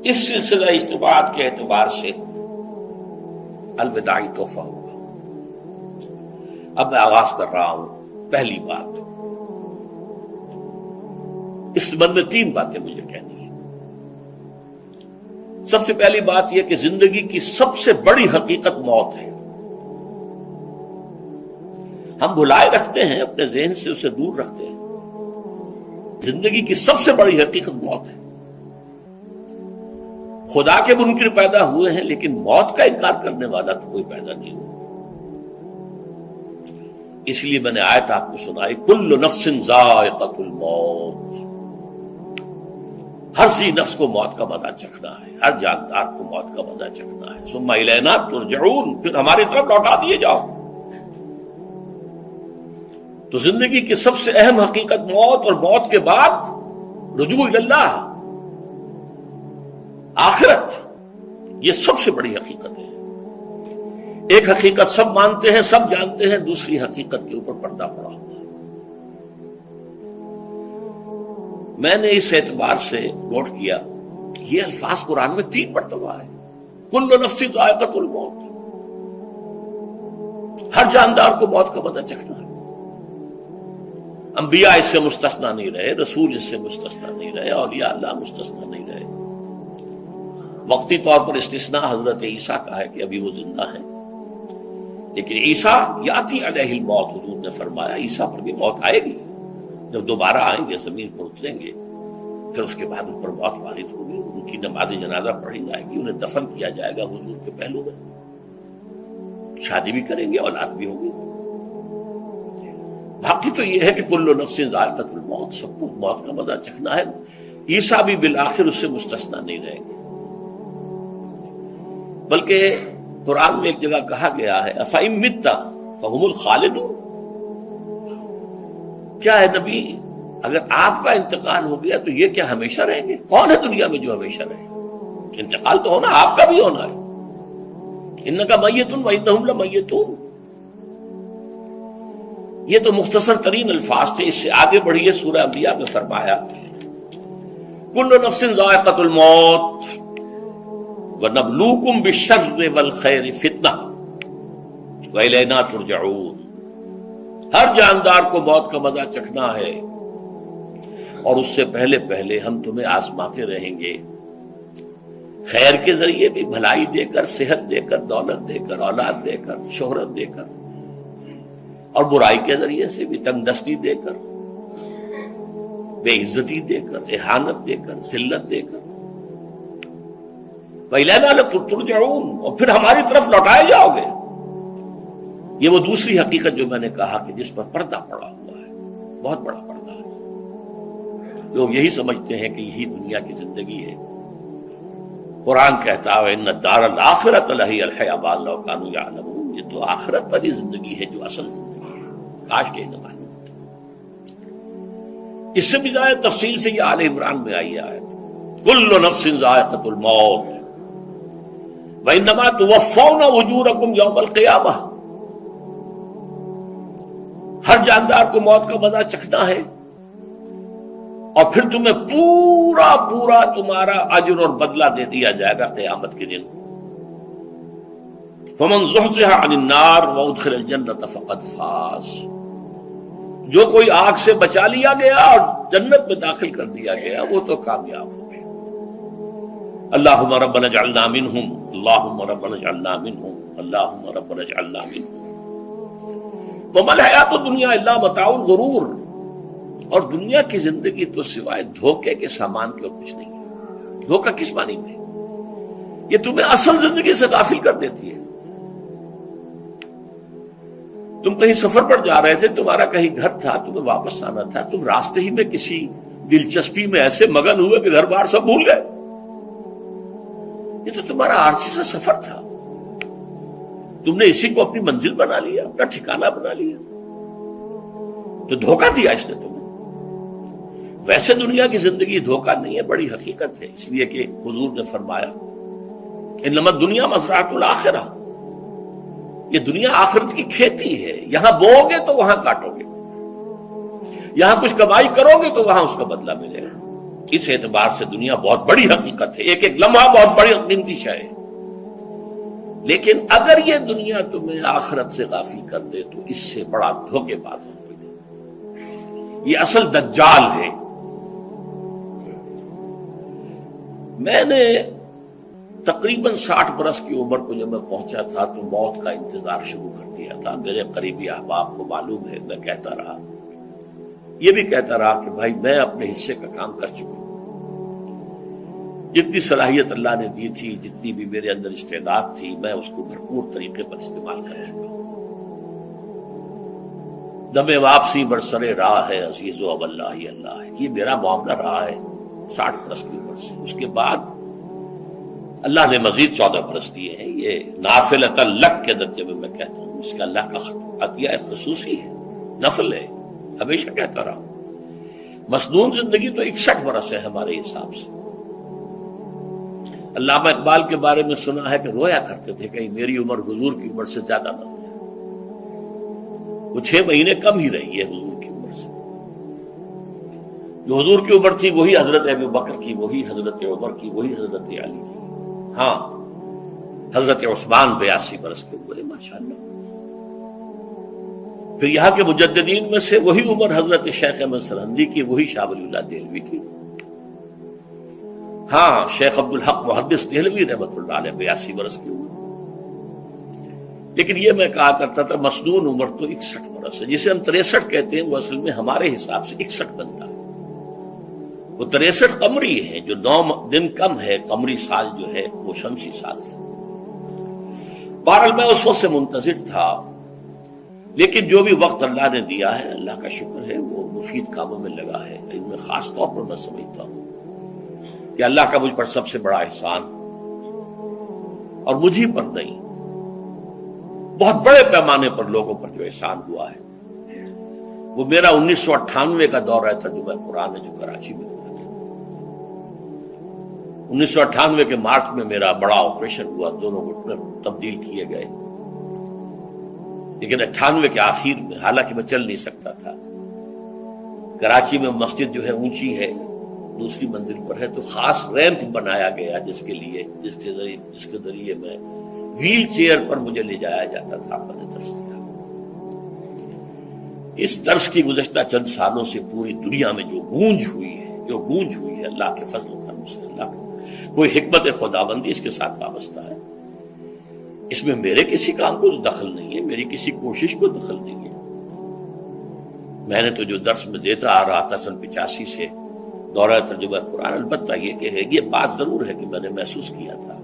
اس سلسلہ اجتماعات کے اعتبار سے الوداعی تحفہ ہوگا۔ اب میں آغاز کر رہا ہوں۔ پہلی بات، اس سبب میں 3 باتیں مجھے کہنی ہیں۔ سب سے پہلی بات یہ کہ زندگی کی سب سے بڑی حقیقت موت ہے۔ ہم بھلائے رکھتے ہیں، اپنے ذہن سے اسے دور رکھتے ہیں۔ زندگی کی سب سے بڑی حقیقت موت ہے۔ خدا کے منکر پیدا ہوئے ہیں، لیکن موت کا انکار کرنے والا تو کوئی پیدا نہیں ہوا۔ اس لیے میں نے آیت آپ کو سنائی، کل نفس ذائقۃ الموت، ہر ذی نفس کو موت کا مزہ چکھنا ہے، ہر جاندار کو موت کا مزہ چکھنا ہے۔ ثم الینا ترجعون، پھر ہماری طرف لوٹا دیے جاؤ۔ تو زندگی کی سب سے اہم حقیقت موت، اور موت کے بعد رجوع اللہ، آخرت، یہ سب سے بڑی حقیقت ہے۔ ایک حقیقت سب مانتے ہیں، سب جانتے ہیں، دوسری حقیقت کے اوپر پردہ پڑا ہوا ہے۔ میں نے اس اعتبار سے نوٹ کیا، یہ الفاظ قرآن میں 3 مرتبہ ہے، کل نفس ذائقۃ الموت، ہر جاندار کو موت کا مزہ چکھنا ہے۔ انبیاء اس سے مستثنا نہیں رہے، رسول اس سے مستثنا نہیں رہے، اولیاء اللہ مستثنا نہیں رہے۔ وقتی طور پر استثناء حضرت عیسیٰ کا ہے کہ ابھی وہ زندہ ہیں، لیکن عیسیٰ یاتی علیہ الموت، حضور نے فرمایا عیسیٰ پر بھی موت آئے گی، جب دوبارہ آئیں گے زمین پر اتریں گے، پھر اس کے بعد ان پر موت وارد ہوگی، ان کی نماز جنازہ پڑھی جائے گی، انہیں دفن کیا جائے گا حضور کے پہلو میں، شادی بھی کریں گے، اولاد بھی ہوگی۔ باقی تو یہ ہے کہ کل نفس ذائقۃ الموت، سب کو موت کا مزہ چکھنا ہے۔ عیسیٰ بھی بالآخر اس سے مستثنا نہیں رہیں گے، بلکہ قرآن میں ایک جگہ کہا گیا ہے افإن مت فهم الخالدون، کیا ہے نبی اگر آپ کا انتقال ہو گیا تو یہ کیا ہمیشہ رہیں گے؟ کون ہے دنیا میں جو ہمیشہ رہے؟ انتقال تو ہونا، آپ کا بھی ہونا ہے۔ انک میت وانہم لمیتون، یہ تو مختصر ترین الفاظ تھے۔ اس سے آگے بڑھیے، سورہ انبیاء میں فرمایا کل نفس ذائقۃ الموت وَنَبْلُوكُمْ بِالشَّرِّ وَالْخَيْرِ فِتْنَةً وَإِلَيْنَا تُرْجَعُونَ، ہر جاندار کو موت کا مزہ چکھنا ہے، اور اس سے پہلے پہلے ہم تمہیں آزماتے رہیں گے، خیر کے ذریعے بھی، بھلائی دے کر، صحت دے کر، دولت دے کر، اولاد دے کر، شہرت دے کر، اور برائی کے ذریعے سے بھی، تنگ دستی دے کر، بے عزتی دے کر، اہانت دے کر، ذلت دے کر، وَإِلَيْنَا تُرْجَعُونَ، اور پھر ہماری طرف لوٹائے جاؤ گے۔ یہ وہ دوسری حقیقت جو میں نے کہا کہ جس پر پردہ پڑا ہوا ہے، بہت بڑا پردہ ہے۔ لوگ یہی سمجھتے ہیں کہ یہی دنیا کی زندگی ہے۔ قرآن کہتا ہے إِنَّ الدَّارَ الْآخِرَةَ لَهِيَ الْحَيَوَانُ لَوْ كَانُوا يَعْلَمُونَ، یہ تو آخرت والی زندگی ہے جو اصل زندگی ہے، کاش کے انہیں معلوم ہوتا۔ اس سے بھی زیادہ تفصیل سے یہ آل عمران میں آئی ہے، كُلُّ نَفْسٍ ذَائِقَةُ الْمَوْتِ وَإِنَّمَا تُوَفَّوْنَ أُجُورَكُمْ يَوْمَ الْقِيَامَةِ، ہر جاندار کو موت کا مزہ چکھنا ہے، اور پھر تمہیں پورا پورا تمہارا اجر اور بدلہ دے دیا جائے گا قیامت کے دن۔ فَمَنْ زُحْزِحَ عَنِ النَّارِ وَأُدْخِلَ الْجَنَّةَ فَقَدْ فَازَ، جو کوئی آگ سے بچا لیا گیا اور جنت میں داخل کر دیا گیا وہ تو کامیاب ہو گئے۔ اللہم ربنا اجعلنا منہم، اللہم ربنا اجعلنا منہم، اللہم ربنا اجعلنا منہم۔ وما الحیات الدنیا الا متاع الغرور، اور دنیا کی زندگی تو سوائے دھوکے کے سامان کے اور کچھ نہیں ہے۔ دھوکہ کس معنی میں؟ یہ تمہیں اصل زندگی سے غافل کر دیتی ہے۔ تم کہیں سفر پر جا رہے تھے، تمہارا کہیں گھر تھا، تمہیں واپس آنا تھا، تم راستے ہی میں کسی دلچسپی میں ایسے مگن ہوئے کہ گھر بار سب بھول گئے۔ یہ تو تمہارا عارضی سا سفر تھا، تم نے اسی کو اپنی منزل بنا لیا، اپنا ٹھکانہ بنا لیا، تو دھوکہ دیا اس نے تمہیں۔ ویسے دنیا کی زندگی دھوکہ نہیں ہے، بڑی حقیقت ہے، اس لیے کہ حضور نے فرمایا انما الدنیا مزرعۃ الآخرہ، یہ دنیا آخرت کی کھیتی ہے، یہاں بو گے تو وہاں کاٹو گے، یہاں کچھ کمائی کرو گے تو وہاں اس کا بدلہ ملے گا۔ اس اعتبار سے دنیا بہت بڑی حقیقت ہے، ایک ایک لمحہ بہت بڑی قیمتی شے ہے، لیکن اگر یہ دنیا تمہیں آخرت سے غافل کر دے تو اس سے بڑا دھوکے باز ہو کوئی نہیں۔ یہ اصل دجال ہے۔ میں نے تقریباً 60 برس کی عمر کو جب میں پہنچا تھا تو موت کا انتظار شروع کر دیا تھا۔ میرے قریبی احباب کو معلوم ہے، میں کہتا رہا، یہ بھی کہتا رہا کہ بھائی میں اپنے حصے کا کام کر چکا ہوں، جتنی صلاحیت اللہ نے دی تھی، جتنی بھی میرے اندر استعداد تھی، میں اس کو بھرپور طریقے پر استعمال کر چکا ہوں۔ دم واپسی برسر راہ ہے عزیز و اب اللہ ہی اللہ ہے، یہ میرا معاملہ رہا ہے 60 برس کی عمر سے۔ اس کے بعد اللہ نے مزید 14 برس دیے ہیں۔ یہ نافلۃ لک کے درجے میں کہتا ہوں، اس کا اللہ کا عطیہ خصوصی ہے، نفل ہے، ہمیشہ کہتا رہا ہوں۔ مسنون زندگی تو 61 برس ہے ہمارے حساب سے۔ علامہ اقبال کے بارے میں سنا ہے کہ رویا کرتے تھے کہ میری عمر حضور کی عمر سے زیادہ نہ ہو جائے، وہ 6 مہینے کم ہی رہی ہے حضور کی عمر سے۔ جو حضور کی عمر تھی وہی حضرت ابو بکر کی، وہی حضرت عمر کی، وہی حضرت علی کی۔ ہاں، حضرت عثمان 82 برس کے ہوئے ماشاءاللہ۔ پھر یہاں کے مجددین میں سے وہی عمر حضرت شیخ احمد سرہندی کی، وہی شاہ ولی اللہ دہلوی کی۔ ہاں، شیخ عبدالحق محدث دہلوی رحمۃ اللہ علیہ 82 برس کی عمر۔ لیکن یہ میں کہا کرتا تھا مسنون عمر تو 61 برس ہے، جسے ہم 63 کہتے ہیں، وہ اصل میں ہمارے حساب سے 61 بنتا ہے۔ وہ 63 قمری ہے، جو 9 دن کم ہے، قمری سال جو ہے وہ شمسی سال سے۔ بہرحال میں اس وقت سے منتظر تھا، لیکن جو بھی وقت اللہ نے دیا ہے، اللہ کا شکر ہے، وہ مفید کاموں میں لگا ہے۔ ان میں خاص طور پر میں سمجھتا ہوں کہ اللہ کا مجھ پر سب سے بڑا احسان، اور مجھے پر نہیں، بہت بڑے پیمانے پر لوگوں پر جو احسان ہوا ہے، وہ میرا 1998 کا دورہ ترجمہ قرآن جو کراچی میں ہوا تھا۔ 1998 کے مارچ میں میرا بڑا آپریشن ہوا، دونوں گھٹنے تبدیل کیے گئے، لیکن 98 کے آخر میں، حالانکہ میں چل نہیں سکتا تھا، کراچی میں مسجد جو ہے اونچی ہے، دوسری منزل پر ہے، تو خاص ریمپ بنایا گیا جس کے ذریعے میں ویل چیئر پر مجھے لے جایا جاتا تھا۔ میں نے درس دیا۔ اس درس کی گزشتہ چند سالوں سے پوری دنیا میں جو گونج ہوئی ہے اللہ کے فضل و کرم سے، اللہ کا کوئی حکمت خداوندی اس کے ساتھ وابستہ ہے۔ اس میں میرے کسی کام کو دخل نہیں ہے، میری کسی کوشش کو دخل نہیں ہے۔ میں نے تو جو درس میں دیتا آ رہا تھا سن 85 سے، دورہ ترجمہ قرآن، البتہ یہ بات ضرور ہے کہ میں نے محسوس کیا تھا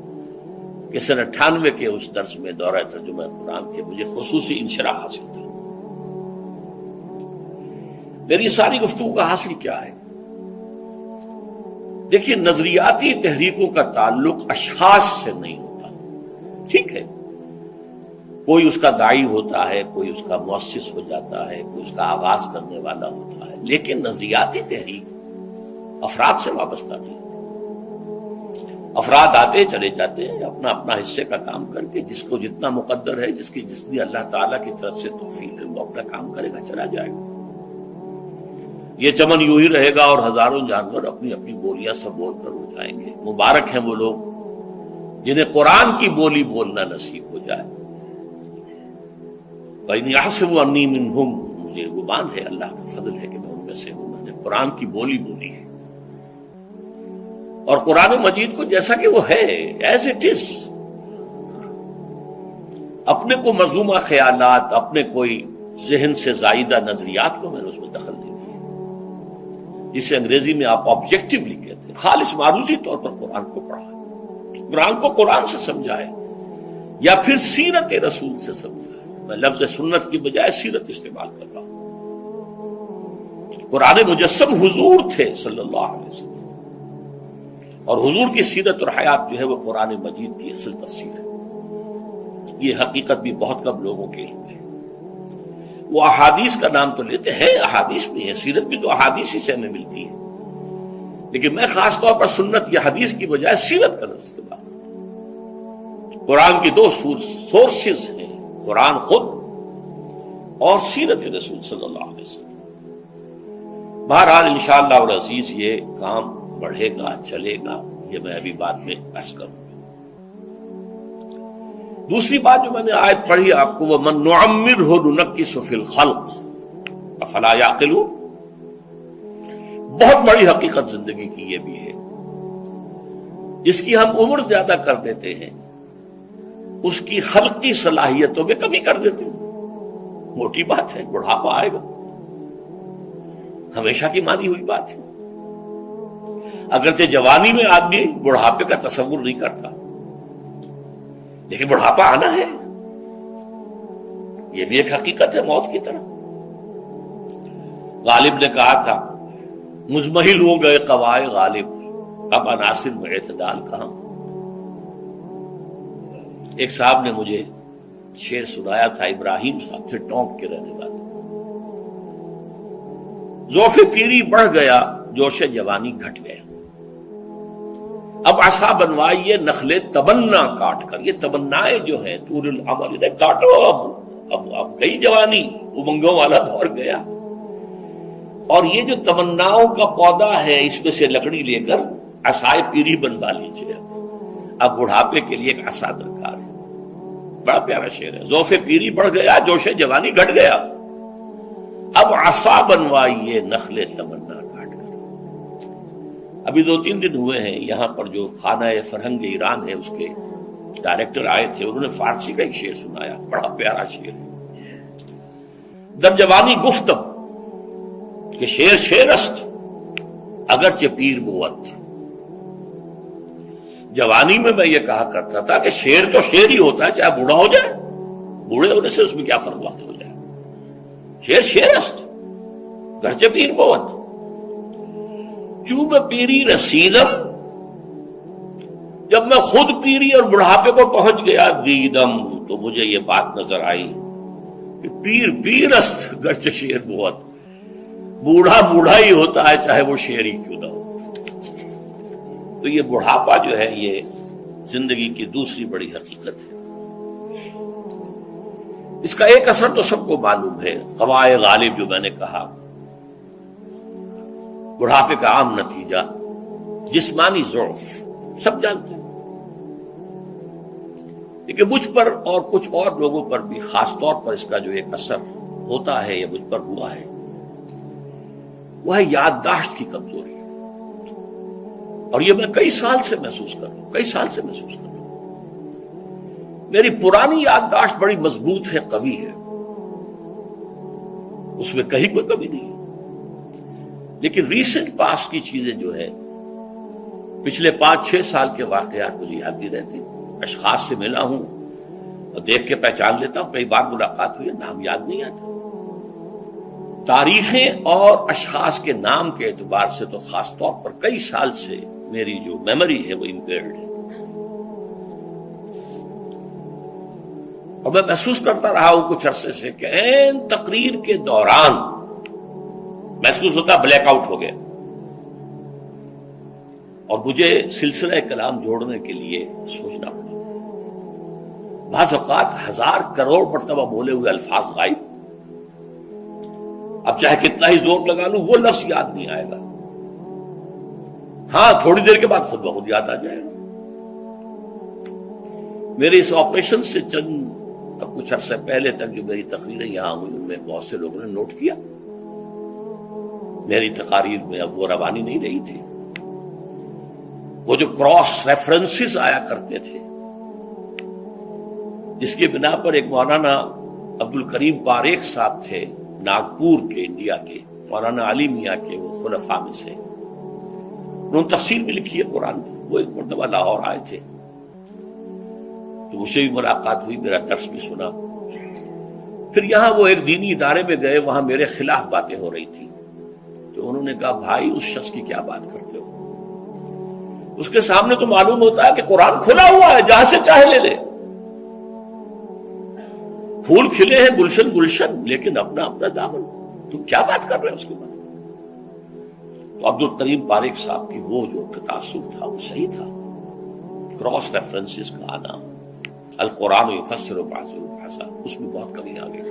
کہ سن 98 کے اس درس میں دورہ ترجمہ قرآن کے مجھے خصوصی انشراح حاصل تھا۔ میری ساری گفتگو کا حاصل کیا ہے؟ دیکھیے، نظریاتی تحریکوں کا تعلق اشخاص سے نہیں ہوتا، ٹھیک ہے، کوئی اس کا داعی ہوتا ہے، کوئی اس کا مؤسس ہو جاتا ہے، کوئی اس کا آغاز کرنے والا ہوتا ہے، لیکن نظریاتی تحریک افراد سے وابستہ نہیں۔ افراد آتے چلے جاتے ہیں اپنا اپنا حصے کا کام کر کے، جس کو جتنا مقدر ہے، جتنی اللہ تعالیٰ کی طرف سے توفیق ہے، وہ اپنا کام کرے گا، چلا جائے گا۔ یہ چمن یوں ہی رہے گا اور ہزاروں جانور اپنی اپنی بولیاں سب بول کر ہو جائیں گے۔ مبارک ہیں وہ لوگ جنہیں قرآن کی بولی بولنا نصیب ہو جائے۔ وَإِنْ يَحْسَبُ أَنِّي مِنْهُمْ، مجھے گمان ہے، اللہ کا فضل ہے کہ میں ان میں سے ہوں، میں نے قرآن کی بولی بولی ہے، اور قرآن مجید کو جیسا کہ وہ ہے، ایز اٹ از، اپنے کو مذمومہ خیالات، اپنے کوئی ذہن سے زائدہ نظریات کو میں نے اس میں دخل نہیں دیا، جسے انگریزی میں آپ آبجیکٹیولی کہتے ہیں۔ خالص معروضی طور پر قرآن کو پڑھا، قرآن کو قرآن سے سمجھائے، یا پھر سیرت رسول سے سمجھائے۔ میں لفظ سنت کی بجائے سیرت استعمال کر رہا ہوں۔ قرآن مجسم حضور تھے صلی اللہ علیہ وسلم، اور حضور کی سیرت اور حیات جو ہے وہ قرآن مجید کی اصل تفسیر ہے۔ یہ حقیقت بھی بہت کم لوگوں کے علم ہے۔ وہ احادیث کا نام تو لیتے ہیں، احادیث بھی ہے، سیرت بھی تو احادیث ہی سے ہمیں ملتی ہے، لیکن میں خاص طور پر سنت یا حدیث کی بجائے سیرت کا استعمال۔ قرآن کی 2 سورسز ہیں، قرآن خود اور سیرت رسول صلی اللہ علیہ وسلم۔ بہرحال انشاءاللہ العزیز یہ کام بڑھے گا، چلے گا، یہ میں ابھی بعد میں عرض کروں. دوسری بات جو میں نے آیت پڑھی آپ کو، وَمَن نُعَمِّرْهُ نُنَكِّسُ فِي الْخَلْقِ أَفَلَا يَعْقِلُونَ، بہت بڑی حقیقت زندگی کی یہ بھی ہے. جس کی ہم عمر زیادہ کر دیتے ہیں اس کی خلقی صلاحیتوں میں کمی کر دیتے ہیں. موٹی بات ہے، بڑھاپا آئے گا، ہمیشہ کی مانی ہوئی بات ہے. اگرچہ جوانی میں آدمی بڑھاپے کا تصور نہیں کرتا، لیکن بڑھاپا آنا ہے، یہ بھی ایک حقیقت ہے موت کی طرح. غالب نے کہا تھا مزمحل ہو گئے قوائے غالب، اب عناصر میں اعتدال کہاں. ایک صاحب نے مجھے شعر سنایا تھا، ابراہیم صاحب سے ٹونک کے رہنے والے. ذوف پیری بڑھ گیا، جوش جوانی گھٹ گیا، اب عصا بنوائیے نخلے تمنا کاٹ کر. یہ تمنائیں جو ہیں طول العمر، انہیں کاٹو. اب گئی جوانی، امنگوں والا دور گیا. اور یہ جو تمناؤں کا پودا ہے، اس میں سے لکڑی لے کر عصائے پیری بنوا لیجیے. اب بڑھاپے کے لیے ایک عصا درکار ہے. بڑا پیارا شعر ہے. ذوف پیری بڑھ گیا، جوش جوانی گھٹ گیا، اب عصا بنوائیے نخلے تمنا کاٹ کر. ابھی 2-3 دن ہوئے ہیں یہاں پر جو خانہ فرہنگ ایران ہے اس کے ڈائریکٹر آئے تھے، انہوں نے فارسی کا ایک شعر سنایا، بڑا پیارا شعر ہے. در جوانی گفتم کہ شعر شعر است اگرچہ پیر بود. جوانی میں یہ کہا کرتا تھا کہ شعر تو شعر ہی ہوتا ہے، چاہے بوڑھا ہو جائے، بوڑھے ہونے سے اس میں کیا فرق وقت ہو جائے. شعر شعر است گرچہ پیر بود. چوب پیری رسیدم، جب میں خود پیری اور بڑھاپے کو پہنچ گیا، دیدم، تو مجھے یہ بات نظر آئی کہ پیر پیر است گرچہ شعر بود. بوڑھا بوڑھا ہی ہوتا ہے چاہے وہ شعر ہی کیوں نہ ہو. تو یہ بڑھاپا جو ہے یہ زندگی کی دوسری بڑی حقیقت ہے. اس کا ایک اثر تو سب کو معلوم ہے، قوائے غالب جو میں نے کہا، بڑھاپے کا عام نتیجہ جسمانی ضعف، سب جانتے ہیں. لیکن مجھ پر اور کچھ اور لوگوں پر بھی خاص طور پر اس کا جو ایک اثر ہوتا ہے، یہ مجھ پر ہوا ہے، وہ ہے یادداشت کی کمزوری. اور یہ میں کئی سال سے محسوس کر رہا ہوں. میری پرانی یادداشت بڑی مضبوط ہے، قوی ہے، اس میں کہیں کوئی کمی نہیں. لیکن ریسنٹ پاس کی چیزیں جو ہے، پچھلے 5-6 سال کے واقعات مجھے یاد نہیں رہتے. اشخاص سے ملا ہوں اور دیکھ کے پہچان لیتا ہوں، کئی بار ملاقات ہوئی ہے، نام یاد نہیں آتا. تاریخیں اور اشخاص کے نام کے اعتبار سے تو خاص طور پر کئی سال سے میری جو میموری ہے وہ امپیئرڈ ہے. اور میں محسوس کرتا رہا ہوں کچھ عرصے سے کہ عین تقریر کے دوران محسوس ہوتا بلیک آؤٹ ہو گیا، اور مجھے سلسلہ کلام جوڑنے کے لیے سوچنا پڑا. بعض اوقات 1000 کروڑ مرتبہ بولے ہوئے الفاظ غائب. اب چاہے کتنا ہی زور لگا لوں وہ لفظ یاد نہیں آئے گا. ہاں تھوڑی دیر کے بعد خود بخود یاد آ جائے گا. میرے اس آپریشن سے اب کچھ عرصہ پہلے تک جو میری تقریریں یہاں ہوئی ان میں بہت سے لوگوں نے نوٹ کیا. میری تقاریر میں اب وہ روانی نہیں رہی تھی. وہ جو کراس ریفرنسز آیا کرتے تھے، جس کی بنا پر ایک مولانا عبد الکریم پاریخ صاحب تھے ناگپور کے، انڈیا کے، مولانا علی میاں کے وہ خلفاء میں سے، انہوں نے تفسیر بھی لکھی ہے قرآن میں. وہ ایک مرتبہ لاہور آئے تھے تو مجھ سے بھی ملاقات ہوئی، میرا درس بھی سنا. پھر یہاں وہ ایک دینی ادارے میں گئے، وہاں میرے خلاف باتیں ہو رہی تھی. تو انہوں نے کہا بھائی اس شخص کی کیا بات کرتے ہو، اس کے سامنے تو معلوم ہوتا ہے کہ قرآن کھلا ہوا ہے، جہاں سے چاہے لے لے. پھول کھلے ہیں گلشن گلشن، لیکن اپنا اپنا دامن، تم کیا بات کر رہے ہو اس کے بارے میں. تو عبد الکریم پاریخ صاحب کی وہ جو تاثر تھا وہ صحیح تھا. کراس ریفرنسز کا آنا، القرآن یفسر بعضہ بعضا، اس میں بہت کمی آ گئی.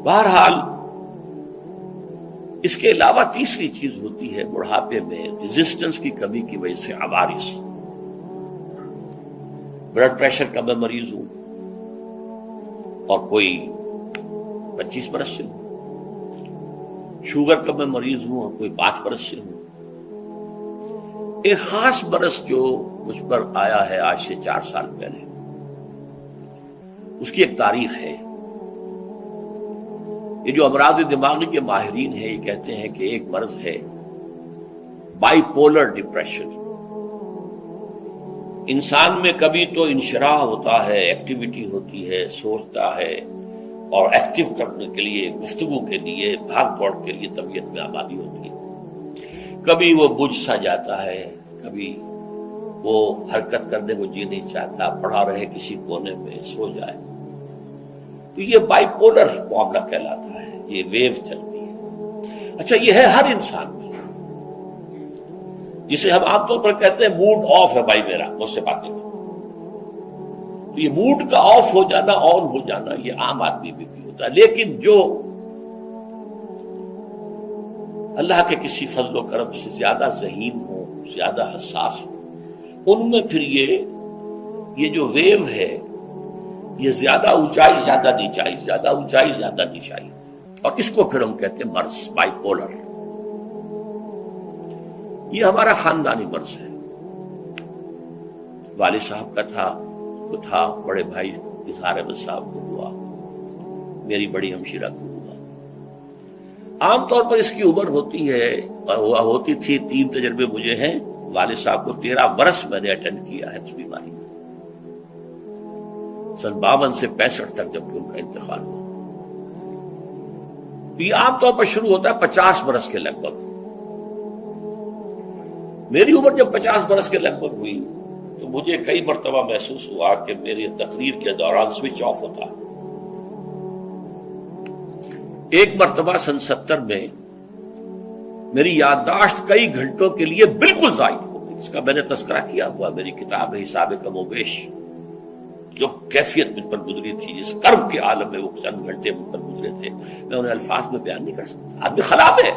بہرحال اس کے علاوہ تیسری چیز ہوتی ہے بڑھاپے میں ریزسٹنس کی کمی کی وجہ سے عوارض. بلڈ پریشر کا میں مریض ہوں اور کوئی 25 برس سے ہوں، شوگر کا میں مریض ہوں اور کوئی 5 برس سے ہوں. ایک خاص برس جو مجھ پر آیا ہے آج سے 4 سال پہلے، اس کی ایک تاریخ ہے. یہ جو امراض دماغی کے ماہرین ہیں یہ کہتے ہیں کہ ایک مرض ہے بائی پولر ڈپریشن. انسان میں کبھی تو انشراح ہوتا ہے، ایکٹیویٹی ہوتی ہے، سوچتا ہے اور ایکٹیو کرنے کے لیے، گفتگو کے لیے، بھاگ دوڑ کے لیے طبیعت میں آبادی ہوتی ہے. کبھی وہ بجھ سا جاتا ہے، کبھی وہ حرکت کرنے کو جی نہیں چاہتا، پڑا رہے کسی کونے میں، سو جائے. تو یہ بائی پولر معاملہ کہلاتا ہے، یہ ویو چلتی ہے. اچھا، یہ ہے ہر انسان میں، جسے ہم عام طور پر کہتے ہیں موڈ آف ہے بھائی میرا، مجھ سے باتیں کرو. تو یہ موڈ کا آف ہو جانا، آن ہو جانا، یہ عام آدمی بھی ہوتا ہے. لیکن جو اللہ کے کسی فضل و کرم سے زیادہ ذہین ہو، زیادہ حساس ہو، ان میں پھر یہ جو ویو ہے یہ زیادہ اونچائی زیادہ نیچائی، زیادہ اونچائی زیادہ نیچائی، اور اس کو پھر ہم کہتے ہیں مرض، بائی پولر. یہ ہمارا خاندانی مرض ہے. والد صاحب کا تھا، بڑے بھائی اظہار احمد صاحب کو ہوا، میری بڑی ہمشیرہ کو ہوا. عام طور پر اس کی عمر ہوتی ہے اور ہوتی تھی، 3 تجربے مجھے ہیں. والد صاحب کو 13 برس میں نے اٹینڈ کیا ہے اس بیماری میں، سن 52 سے 65 تک جب کہ ان کا انتقال ہوا. یہ عام طور پر شروع ہوتا ہے 50 برس کے لگ بھگ. میری عمر جب 50 برس کے لگ بھگ ہوئی تو مجھے کئی مرتبہ محسوس ہوا کہ میری تقریر کے دوران سوئچ آف ہوتا. ایک مرتبہ سن 70 میں میری یادداشت کئی گھنٹوں کے لیے بالکل ضائع ہو گئی. اس کا میں نے تذکرہ کیا ہوا، میری کتاب ہے حساب کم و بیش. جو کیفیت مجھ پر گزری تھی، جس کرب کے عالم میں وہ چند گھنٹے مجھ پر گزرے تھے، میں انہیں الفاظ میں بیان نہیں کر سکتا. آدمی خراب ہے،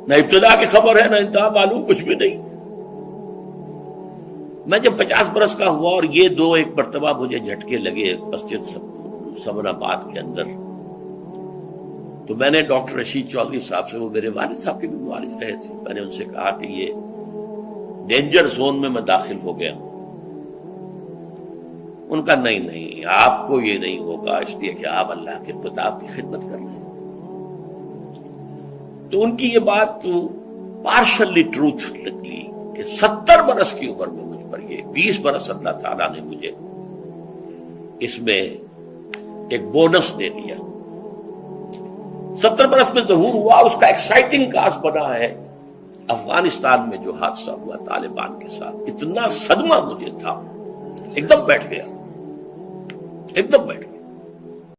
نہ ابتدا کی خبر ہے نہ انتہا معلوم، کچھ بھی نہیں. میں جب 50 برس کا ہوا اور یہ ایک مرتبہ مجھے جھٹکے لگے مسجد سمن آباد کے اندر، تو میں نے ڈاکٹر رشید چودھری صاحب سے، وہ میرے والد صاحب کے بھی والد رہے تھے، میں نے ان سے کہا کہ یہ ڈینجر زون میں داخل ہو گیا ہوں. ان کا نہیں، آپ کو یہ نہیں ہوگا، اس لیے کہ آپ اللہ کے کتاب کی خدمت کر رہے ہیں. تو ان کی یہ بات پارشلی ٹروتھ نکلی کہ 70 برس کی عمر میں مجھ پر یہ 20 برس اللہ تعالیٰ نے مجھے اس میں ایک بونس دے دیا. 70 برس میں ظہور ہوا. اس کا ایکسائٹنگ کاز بنا ہے افغانستان میں جو حادثہ ہوا طالبان کے ساتھ. اتنا صدمہ مجھے تھا، ایک دم بیٹھ گیا.